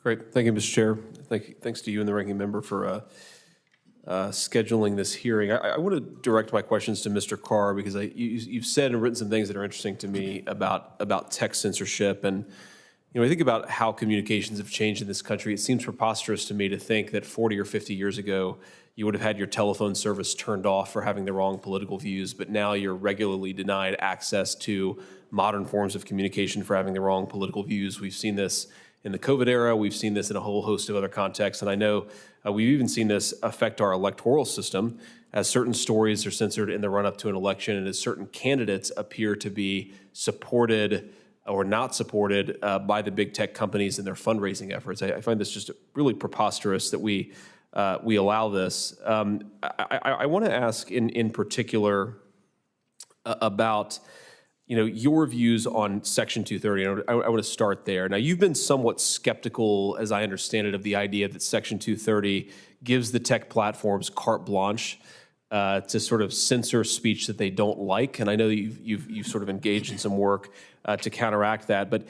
Great. Thank you, Mr. Chair. Thanks to you and the ranking member for scheduling this hearing. I want to direct my questions to Mr. Carr because you've said and written some things that are interesting to me about tech censorship. And I think about how communications have changed in this country. It seems preposterous to me to think that 40 or 50 years ago, you would have had your telephone service turned off for having the wrong political views, but now you're regularly denied access to modern forms of communication for having the wrong political views. We've seen this in the COVID era. We've seen this in a whole host of other contexts. And I know we've even seen this affect our electoral system as certain stories are censored in the run-up to an election and as certain candidates appear to be supported or not supported by the big tech companies in their fundraising efforts. I find this just really preposterous that we allow this. I want to ask in particular about your views on Section 230. I want to start there. Now, you've been somewhat skeptical, as I understand it, of the idea that Section 230 gives the tech platforms carte blanche to sort of censor speech that they don't like. And I know that you've sort of engaged in some work to counteract that. But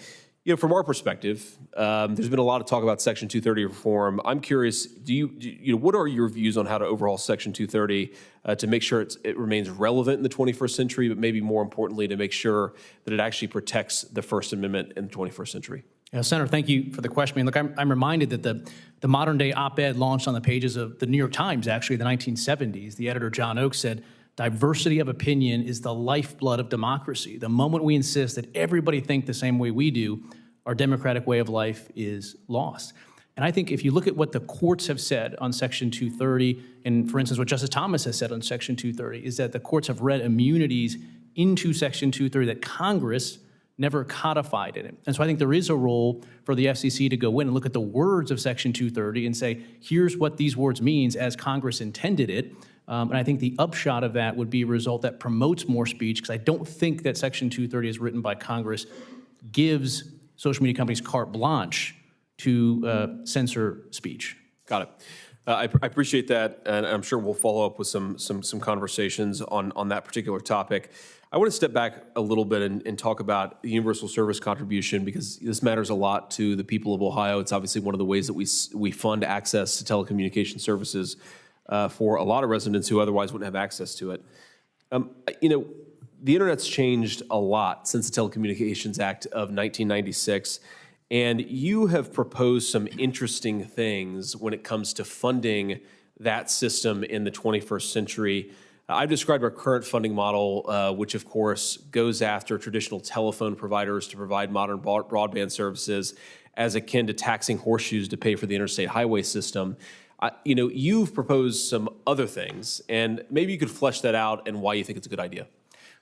from our perspective, there's been a lot of talk about Section 230 reform. I'm curious, what are your views on how to overhaul Section 230 to make sure it remains relevant in the 21st century, but maybe more importantly, to make sure that it actually protects the First Amendment in the 21st century? Yeah, Senator, thank you for the question. I mean, look, I'm reminded that the modern-day op-ed launched on the pages of the New York Times, actually, in the 1970s. The editor, John Oakes, said, "Diversity of opinion is the lifeblood of democracy. The moment we insist that everybody think the same way we do, our democratic way of life is lost." And I think if you look at what the courts have said on Section 230, and for instance, what Justice Thomas has said on Section 230, is that the courts have read immunities into Section 230 that Congress never codified in it. And so I think there is a role for the FCC to go in and look at the words of Section 230 and say, here's what these words means as Congress intended it. And I think the upshot of that would be a result that promotes more speech, because I don't think that Section 230 as written by Congress gives social media companies carte blanche to censor speech. Got it. I appreciate that, and I'm sure we'll follow up with some conversations on that particular topic. I want to step back a little bit and talk about the universal service contribution, because this matters a lot to the people of Ohio. It's obviously one of the ways that we fund access to telecommunication services for a lot of residents who otherwise wouldn't have access to it. The internet's changed a lot since the Telecommunications Act of 1996, and you have proposed some interesting things when it comes to funding that system in the 21st century. I've described our current funding model, which of course goes after traditional telephone providers to provide modern broadband services, as akin to taxing horseshoes to pay for the interstate highway system. You've proposed some other things, and maybe you could flesh that out and why you think it's a good idea.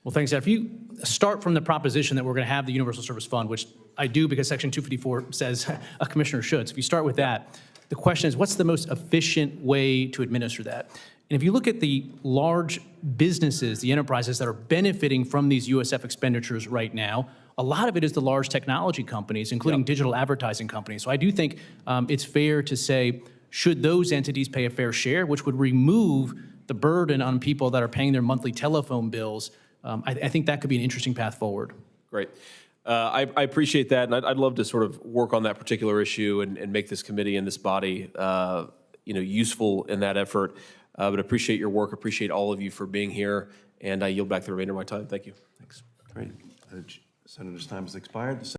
Well, thanks, Ed. If you start from the proposition that we're going to have the Universal Service Fund, which I do because Section 254 says a commissioner should. So if you start with that, the question is, what's the most efficient way to administer that? And if you look at the large businesses, the enterprises that are benefiting from these USF expenditures right now, a lot of it is the large technology companies, including digital advertising companies. So I do think it's fair to say, should those entities pay a fair share, which would remove the burden on people that are paying their monthly telephone bills? I think that could be an interesting path forward. Great. I appreciate that, and I'd love to sort of work on that particular issue and make this committee and this body, useful in that effort. But appreciate your work. Appreciate all of you for being here, and I yield back the remainder of my time. Thank you. Thanks. Great. Senator's time has expired.